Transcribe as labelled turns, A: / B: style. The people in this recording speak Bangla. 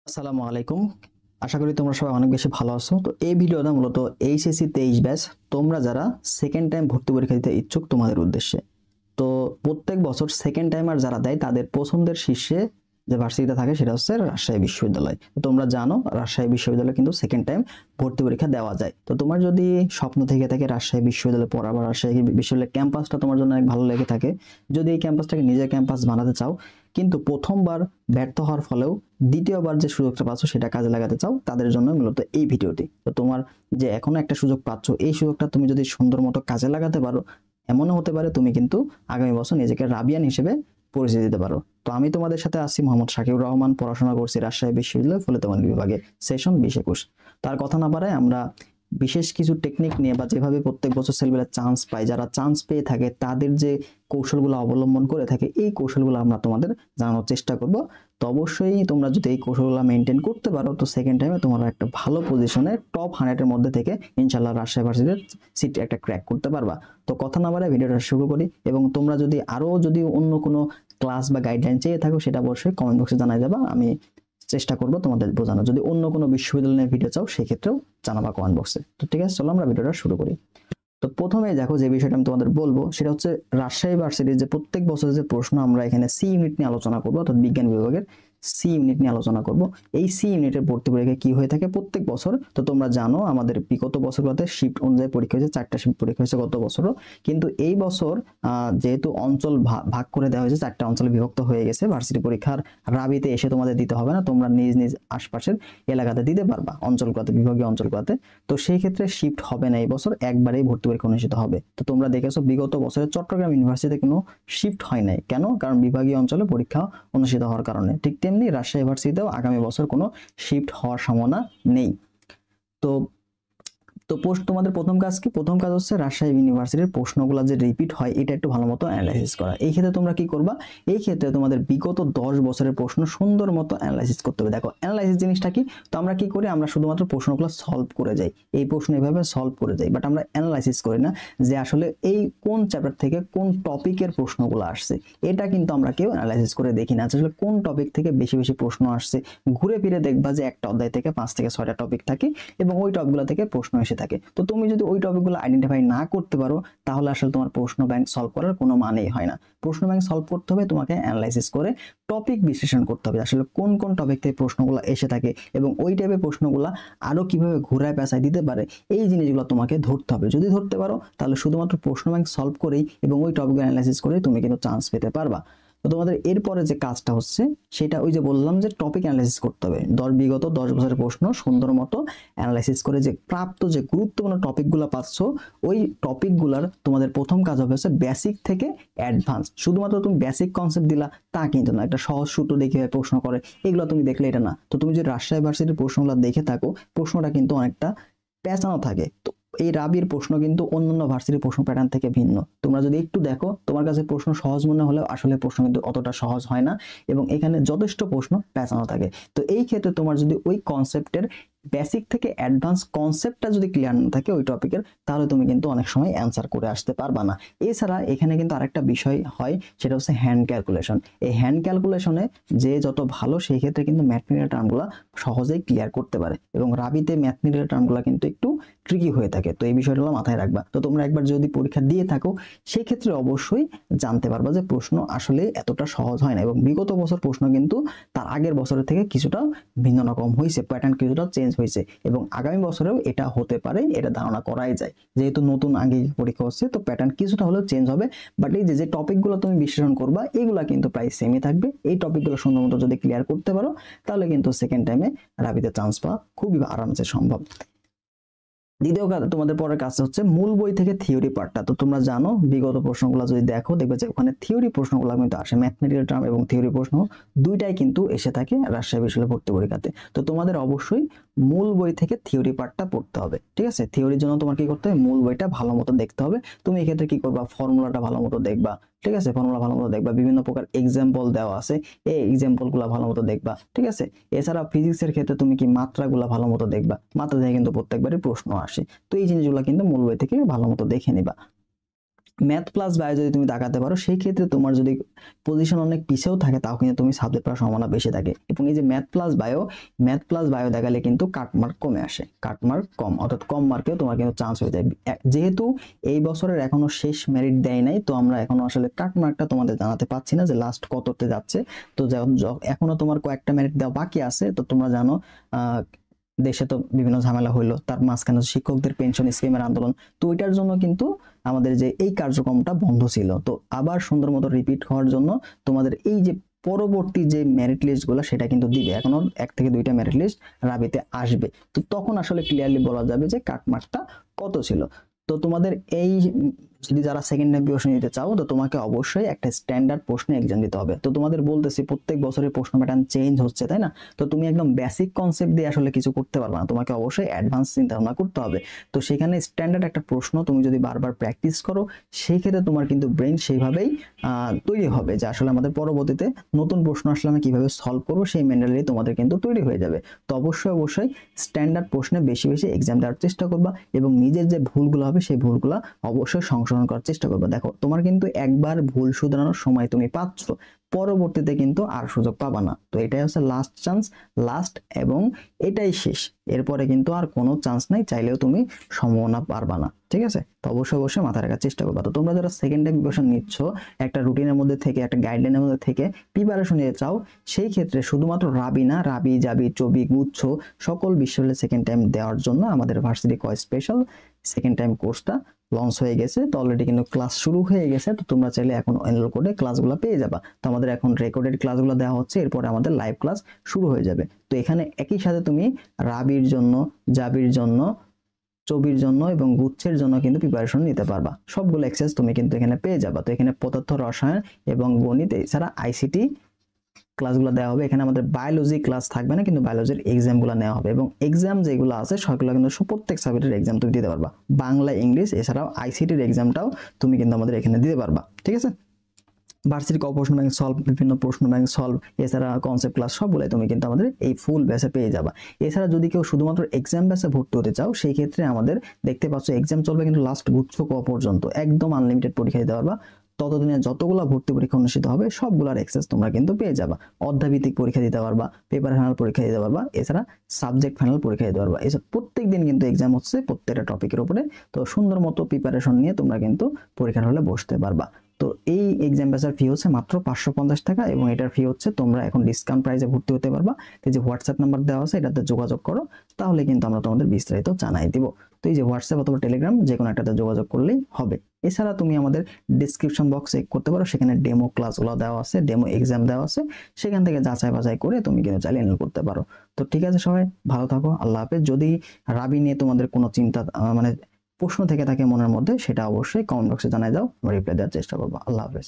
A: আসসালামু আলাইকুম। আশা করি তোমরা সবাই অনেক বেশি ভালো আছো। তো এই ভিডিওটা মূলত এইচএসসি 23 ব্যাচ তোমরা যারা সেকেন্ড টাইম ভর্তি পরীক্ষা দিতে ইচ্ছুক তোমাদের উদ্দেশ্যে। তো প্রত্যেক বছর সেকেন্ড টাইমার যারা দেয় তাদের পছন্দের শীর্ষে যে ভার্সিটিটা থাকে সেটা হচ্ছে রাজশাহী বিশ্ববিদ্যালয়। তো তোমরা জানো রাজশাহী বিশ্ববিদ্যালয়ে কিন্তু সেকেন্ড টাইম ভর্তি পরীক্ষা দেওয়া যায়। তো তোমার যদি স্বপ্ন থেকে থাকে রাজশাহী বিশ্ববিদ্যালয়ে পড়া বা রাজশাহী বিশ্ববিদ্যালয়ের ক্যাম্পাসটা তোমার জন্য অনেক ভালো লেগে থাকে, যদি এই ক্যাম্পাসটাকে নিজের ক্যাম্পাস বানাতে চাও কিন্তু প্রথমবার ব্যর্থ হওয়ার ফলেও দ্বিতীয়বার যে সুযোগটা পাচ্ছ সেটা কাজে লাগাতে চাও, তাদের জন্য মূলত এই ভিডিওটি। তো তোমার যে এখনো একটা সুযোগ পাচ্ছ, এই সুযোগটা তুমি যদি সুন্দর মতো কাজে লাগাতে পারো, এমনও হতে পারে তুমি কিন্তু আগামী বছর নিজেকে রাবিয়ান হিসেবে পরিচয় দিতে পারো। তো আমি তোমাদের সাথে আছি মোহাম্মদ শাকিউর রহমান, পড়াশোনা করছি রাজশাহী বিশ্ববিদ্যালয় ফলিত বিভাগে, সেশন 20-21। তার কথা না বাড়ায় আমরা বিশেষ কিছু টেকনিক নিয়ে বা যেভাবে প্রত্যেক বছর ছেলেমেয়েরা চান্স পায়, যারা চান্স পেয়ে থাকে তাদের যে কৌশলগুলো অবলম্বন করে থাকে, এই কৌশলগুলো আমরা তোমাদের জানানোর চেষ্টা করব। তো অবশ্যই তোমরা যদি এই কৌশলগুলো মেনটেন করতে পারো তো সেকেন্ড টাইমে তোমরা একটা ভালো পজিশনে টপ 100 এর মধ্যে থেকে ইনশাআল্লাহ রাজশাহী ভার্সিটির সিট একটা ক্র্যাক করতে পারবা। তো কথা না বাড়ায় ভিডিওটা শুরু করি, এবং তোমরা যদি যদি অন্য কোনো ক্লাস বা গাইডলাইন চেয়ে থাকো সেটা অবশ্যই কমেন্ট বক্সে জানাই যাবা, আমি চেষ্টা করবো তোমাদের বোঝানো। যদি অন্য কোনো বিশ্ববিদ্যালয়ের ভিডিও চাও সেক্ষেত্রেও জানাবা কমেন্ট বক্সে। তো ঠিক আছে, চলো আমরা ভিডিওটা শুরু করি। তো প্রথমে দেখো যে বিষয়টা আমি তোমাদের বলবো সেটা হচ্ছে রাজশাহী ভার্সিটির যে প্রত্যেক বছরের যে প্রশ্ন, আমরা এখানে সি ইউনিট নিয়ে আলোচনা করবো, অর্থাৎ বিজ্ঞান বিভাগের সি ইউনিট নিয়ে আলোচনা করব। এই সি ইউনিটের ভর্তি পরীক্ষা কি হয়ে থাকে প্রত্যেক বছর, তো তোমরা জানো আমাদের বিগত বছরগুলোতে শিফট অনুযায়ী পরীক্ষা হয়েছে, 4টা শিফট পরীক্ষা হয়েছে গত বছরও। কিন্তু এই বছর যেহেতু অঞ্চল ভাগ করে দেওয়া হয়েছে, 4টা অঞ্চলে বিভক্ত হয়ে গেছে, ভার্সিটি পরীক্ষার রাবিতে এসে তোমাদের দিতে হবে না, তোমরা নিজ নিজ আশপাশের এলাকাতে দিতে পারবা, অঞ্চলগুলোতে, বিভাগীয় অঞ্চলগুলোতে। তো সেই ক্ষেত্রে শিফট হবে না, এই বছর একবারেই ভর্তি পরীক্ষা অনুষ্ঠিত হবে। তো তোমরা দেখেছো বিগত বছরে চট্টগ্রাম ইউনিভার্সিটিতে কোনো শিফট হয় নাই, কেন? কারণ বিভাগীয় অঞ্চলে পরীক্ষা অনুষ্ঠিত হওয়ার কারণে। ঠিক তেমনি রাজশাহী ইউনিভার্সিটিতেও আগামী বছর কোনো শিফট হওয়ার সম্ভাবনা নেই। তো তো তোমাদের প্রথম কাজ কি? প্রথম কাজ হচ্ছে রাজশাহী ইউনিভার্সিটির প্রশ্নগুলো যে রিপিট হয় এটা একটু ভালো মতো অ্যানালাইসিস করা। এই ক্ষেত্রে তোমরা কি করবা? এই ক্ষেত্রে তোমাদের বিগত 10 বছরের প্রশ্ন সুন্দর মতো অ্যানালাইসিস করতে হবে। দেখো অ্যানালাইসিস জিনিসটা কি? তো আমরা কি করি? আমরা শুধুমাত্র প্রশ্নগুলো সলভ করে যাই, এই প্রশ্ন এভাবে সলভ করে যাই, বাট আমরা অ্যানালাইসিস করি না যে আসলে এই কোন চ্যাপ্টার থেকে কোন টপিকের প্রশ্নগুলো আসছে। এটা কিন্তু আমরা কেউ অ্যানালাইসিস করে দেখি না, আসলে কোন টপিক থেকে বেশি বেশি প্রশ্ন আসছে। ঘুরে ফিরে দেখবা যে একটা অধ্যায় থেকে 5 থেকে 6টা টপিক থাকে এবং ওই টপিকগুলো থেকে প্রশ্ন এসে থাকে। তো তুমি যদি ওই টপিকগুলো আইডেন্টিফাই না করতে পারো তাহলে আসলে তোমার প্রশ্ন ব্যাংক সলভ করার কোনো মানেই হয় না। প্রশ্ন ব্যাংক সলভ করতে হবে তোমাকে অ্যানালাইসিস করে, টপিক বিশ্লেষণ করতে হবে আসলে কোন কোন টপিক থেকে প্রশ্নগুলো এসে থাকে এবং ওই টাইপের প্রশ্নগুলো আরো কিভাবে ঘুরায় পেঁচায় দিতে পারে, এই জিনিসগুলো তোমাকে ধরতে হবে। যদি ধরতে পারো তাহলে শুধুমাত্র প্রশ্ন ব্যাংক সলভ করেই এবং ওই টপিকগুলো অ্যানালাইসিস করেই তুমি কিন্তু চান্স পেতে পারবা। তো তোমাদের এরপরে যে কাজটা হচ্ছে সেটা ওই যে বললাম যে টপিক অ্যানালাইসিস করতে হবে। বিগত 10 বছরের প্রশ্ন সুন্দর মতো অ্যানালাইসিস করে যে প্রাপ্ত যে গুরুত্বপূর্ণ টপিকগুলো পাচ্ছ, ওই টপিকগুলোর তোমাদের প্রথম কাজ হবে হচ্ছে বেসিক থেকে অ্যাডভান্স। শুধুমাত্র তুমি বেসিক কনসেপ্ট দিলা তা কিন্তু না, একটা সহজ সূত্র দেখে প্রশ্ন করে এগুলো তুমি দেখলে এটা না। তো তুমি যদি রাজশাহী ভার্সিটির প্রশ্নগুলো দেখে থাকো, প্রশ্নটা কিন্তু অনেকটা পেঁচানো থাকে। তো এই রাবির প্রশ্ন কিন্তু অন্যান্য ভার্সিটির প্রশ্ন প্যাটার্ন থেকে ভিন্ন। তোমরা যদি একটু দেখো, তোমার কাছে প্রশ্ন সহজ মনে হলেও আসলে প্রশ্ন কিন্তু অতটা সহজ হয় না এবং এখানে যথেষ্ট প্রশ্ন পেঁচানো থাকে। তো এই ক্ষেত্রে তোমার যদি ওই কনসেপ্টের বেসিক থেকে অ্যাডভান্স কনসেপ্টটা যদি ক্লিয়ার না থাকে ওই টপিকের, তাহলে তুমি কিন্তু অনেক সময় অ্যান্সার করে আসতে পারবা না। এছাড়া এখানে কিন্তু আরেকটা বিষয় হয়, সেটা হচ্ছে হ্যান্ড ক্যালকুলেশন। এই হ্যান্ড ক্যালকুলেশনে যে যত ভালো সেই ক্ষেত্রে কিন্তু ম্যাথমেটিক্যাল টার্মগুলো সহজেই ক্লিয়ার করতে পারে এবং রাবিতে ম্যাথমেটিক্যাল টার্মগুলো কিন্তু একটু ট্রিকি হয়ে থাকে। তো এই বিষয়গুলো মাথায় রাখবা। তো তোমরা একবার যদি পরীক্ষা দিয়ে থাকো সেই ক্ষেত্রে অবশ্যই জানতে পারবা যে প্রশ্ন আসলে এতটা সহজ হয় না এবং বিগত বছর প্রশ্ন কিন্তু তার আগের বছরের থেকে কিছুটা ভিন্ন রকম হয়েছে, প্যাটার্ন কিছুটা চেঞ্জ হয়েছে এবং আগামী বছরেও এটা হতে পারে, এটা ধারণা করাই যায়। যেহেতু নতুন আগে পরীক্ষা হচ্ছে তো প্যাটার্ন কিছুটা হলেও চেঞ্জ হবে, বাট এই যে টপিকগুলো তুমি বিশ্লেষণ করবা এগুলা কিন্তু প্রায় সেমই থাকবে। এই টপিকগুলো সুন্দর মতো যদি ক্লিয়ার করতে পারো তাহলে কিন্তু সেকেন্ড টাইমে রাবিতে চান্স পাওয়া খুবই আরামসে সম্ভব। দ্বিতীয় তোমাদের পরের কাজ হচ্ছে মূল বই থেকে থিওরি পার্টটা। তো তোমরা জানো বিগত প্রশ্নগুলো যদি দেখো দেখবে যে ওখানে থিওরি প্রশ্নগুলো কিন্তু আসে, ম্যাথমেটিক্যাল টার্ম এবং থিওরি প্রশ্ন দুইটাই কিন্তু এসে থাকে রাজশাহী বিশ্ববিদ্যালয় ভর্তি পরীক্ষাতে। তো তোমাদের অবশ্যই মূল বই থেকে থিওরি পার্টটা পড়তে হবে, ঠিক আছে? থিওরির জন্য তোমার কি করতে হবে? মূল বইটা ভালো মতো দেখতে হবে। তুমি এক্ষেত্রে কি করবা? ফর্মুলাটা ভালো মতো দেখবা, ঠিক আছে? ফর্মুলা ভালো মতো দেখবা, বিভিন্ন প্রকার এক্সাম্পল দেওয়া আছে, এই এক্সাম্পল গুলা ভালো মতো দেখবা, ঠিক আছে? এছাড়া ফিজিক্সের ক্ষেত্রে তুমি কি মাত্রাগুলা ভালো মতো দেখবা, মাত্রা থেকে কিন্তু প্রত্যেকবারই প্রশ্ন আসে। তো এই জিনিসগুলো কিন্তু মূল বই থেকে ভালো মতো দেখে নিবা। ম্যাথ প্লাস বায়ো যদি তুমি তাকাতে পারো, সেই ক্ষেত্রে তোমার যদি পজিশন অনেক পিছেও থাকে তাও কিন্তু তুমি সাবজেক্ট পাওয়ার সম্ভাবনা বেশি থাকে। এবং এই যে ম্যাথ প্লাস বায়ো দেখালে কিন্তু কাটমার্ক কমে আসে, কাটমার্ক কম, অর্থাৎ কম মার্কেও তোমার কিন্তু চান্স হয়ে যায়। যেহেতু এই বছরের এখনো শেষ মেরিট দেয় নাই, তো আমরা এখনো আসলে কাটমার্কটা তোমাদের জানাতে পারছি না যে লাস্ট কততে যাচ্ছে। তো এখনো তোমার কয়েকটা মেরিট দেওয়া বাকি আছে। তো তোমরা জানো দেশে তো বিভিন্ন ঝামেলা হইলো, তার মাঝখানে শিক্ষকদের পেনশন স্কিমের আন্দোলন, তো ওইটার জন্য কিন্তু আমাদের যে এই কার্যক্রমটা বন্ধ ছিল। তো আবার সুন্দর মতো রিপিট হওয়ার জন্য তোমাদের এই যে পরবর্তী যে মেরিট লিস্ট গুলো সেটা কিন্তু দিবে, এখনো 1 থেকে 2টা মেরিট লিস্ট রাবিতে আসবে। তো তখন আসলে ক্লিয়ারলি বলা যাবে যে কাটমার্কটা কত ছিল। তো তোমাদের এই যদি যারা সেকেন্ড টাইম প্রিপারেশন নিতে চাও, তো তোমাকে অবশ্যই একটা স্ট্যান্ডার্ড প্রশ্নে এক্সাম দিতে হবে। তো তোমাদের বলতেছি প্রত্যেক বছরের প্রশ্ন প্যাটার্ন চেঞ্জ হচ্ছে, তাই না? তো তুমি একদম বেসিক কনসেপ্ট দিয়ে আসলে কিছু করতে পারবে না, তোমাকে অবশ্যই অ্যাডভান্স চিন্তা ভাবনা করতে হবে। তো সেখানে স্ট্যান্ডার্ড একটা প্রশ্ন তুমি যদি বারবার প্র্যাকটিস করো, সেই ক্ষেত্রে তোমার কিন্তু ব্রেন সেইভাবেই তৈরি হবে যে আসলে আমাদের পরবর্তীতে নতুন প্রশ্ন আসলে আমি কিভাবে সলভ করবো, সেই মেন্টালিটি তোমাদের কিন্তু তৈরি হয়ে যাবে। তো অবশ্যই স্ট্যান্ডার্ড প্রশ্নে বেশি বেশি এক্সাম দেওয়ার চেষ্টা করবা, এবং নিজের যে ভুলগুলো হবে সেই ভুলগুলো অবশ্যই সংশোধন করার চেষ্টা করবে। দেখো তোমার কিন্তু একবার ভুল শুধরানোর সময় তুমি পাচ্ছ, পরবর্তীতে কিন্তু আর সুযোগ পাবা না। তো এটাই হচ্ছে লাস্ট চান্স, লাস্ট, এবং এটাই শেষ। এরপরে কিন্তু আর কোনো চান্স নাই, চাইলেও তুমি সম্ভাবনা পারবা না। ঠিক আছে? তো অবশ্যই মাথায় রাখার চেষ্টা করবা। তো তোমরা যারা সেকেন্ড টাইম প্রিপারেশন নিচ্ছ, একটা রুটিনের মধ্যে থেকে, একটা গাইডলাইনের মধ্যে থেকে প্রিপারেশন নিতে চাও, সেই ক্ষেত্রে শুধুমাত্র রাবি না, রাবি, জাবি, চবি, গুচ্ছ সকল বিশ্ববিদ্যালয়ে সেকেন্ড টাইম দেওয়ার জন্য আমাদের ভার্সিটি স্পেশাল সেকেন্ড টাইম কোর্সটা লঞ্চ হয়ে গেছে। তো অলরেডি কিন্তু ক্লাস শুরু হয়ে গেছে। তো তোমরা চাইলে এখন এনরোল করে ক্লাসগুলো পেয়ে যাবা। তো আমাদের এখন রেকর্ডেড ক্লাসগুলো দেওয়া হচ্ছে, এরপরে আমাদের লাইভ ক্লাস শুরু হয়ে যাবে। তো এখানে একই সাথে তুমি রাবির জন্য, জাবির জন্য, চবির জন্য এবং গুচ্ছের জন্য কিন্তু প্রিপারেশন নিতে পারবা। সবগুলো অ্যাক্সেস তুমি কিন্তু এখানে পেয়ে যাবা। তো এখানে পদার্থ রসায়ন এবং গণিত, এছাড়া আইসিটি ক্লাসগুলো দেওয়া হবে। এখানে আমাদের বায়োলজি ক্লাস থাকবে না, কিন্তু বায়োলজির এক্সামগুলো নেওয়া হবে, এবং এক্সাম যেগুলো আছে সেগুলো কিন্তু প্রত্যেক সাবজেক্টের এক্সাম তুমি দিতে পারবা। বাংলা, ইংলিশ, এছাড়াও আইসিটির এক্সামটাও তুমি কিন্তু আমাদের এখানে দিতে পারবা। ঠিক আছে? ভার্সিটি প্রশ্ন ব্যাংক সলভ, বিভিন্ন প্রশ্ন ব্যাংক সলভ, এছাড়া কনসেপ্ট ক্লাস সবগুলাই তুমি কিন্তু আমাদের এই ফুল ব্যাচে পেয়ে যাবা। এছাড়া যদি কেউ শুধুমাত্র এক্সাম ব্যাচে ভর্তি হতে চাও, সেই ক্ষেত্রে আমাদের দেখতে পাচ্ছ এক্সাম চলবে কিন্তু লাস্ট গুচ্ছ ক পর্যন্ত, একদম আনলিমিটেড পরীক্ষা দিতে পারবা। ততদিনে যতগুলো ভর্তি পরীক্ষা অনুষ্ঠিত হবে সবগুলোর অ্যাক্সেস তোমরা কিন্তু পেয়ে যাবা। অধ্যায়ভিত্তিক পরীক্ষা দিতে পারবা, পেপার ফাইনাল পরীক্ষা দিতে পারবা, এছাড়া সাবজেক্ট ফাইনাল পরীক্ষা দিতে পারবা। এসব প্রত্যেক দিন কিন্তু এক্সাম হচ্ছে প্রত্যেকটা টপিকের উপরে। তো সুন্দর মতো প্রিপারেশন নিয়ে তোমরা কিন্তু পরীক্ষার হলে বসতে পারবা। তো এই এক্সাম ব্যাচের ফি হচ্ছে মাত্র 550 টাকা, এবং এটার ফি হচ্ছে তোমরা এখন ডিসকাউন্ট প্রাইসে ভর্তি হতে পারবা। তো যে হোয়াটসঅ্যাপ নাম্বার দেওয়া আছে এটাতে যোগাযোগ করো, তাহলে কিন্তু আমরা তোমাদের বিস্তারিত জানাই দিব। তো এই যে হোয়াটসঅ্যাপ অথবা টেলিগ্রাম যে কোনো একটাতে যোগাযোগ করলেই হবে। এছাড়া তুমি আমাদের ডিসক্রিপশন বক্সে চেক করতে পারো, সেখানে ডেমো ক্লাসগুলো দেওয়া আছে, ডেমো এক্সাম দেওয়া আছে, সেখান থেকে যাচাই বাছাই করে তুমি কিন্তু চাইলে এনরোল করতে পারো। তো ঠিক আছে, সবাই ভালো থাকো, আল্লাহ হাফেজ। যদি রাবি নিয়ে তোমাদের কোনো চিন্তা মানে প্রশ্ন থেকে থাকে মনের মধ্যে, সেটা অবশ্যই কমেন্ট বক্সে জানাই দাও, আমরা রিপ্লাই দেওয়ার চেষ্টা করবো। আল্লাহ হাফেজ।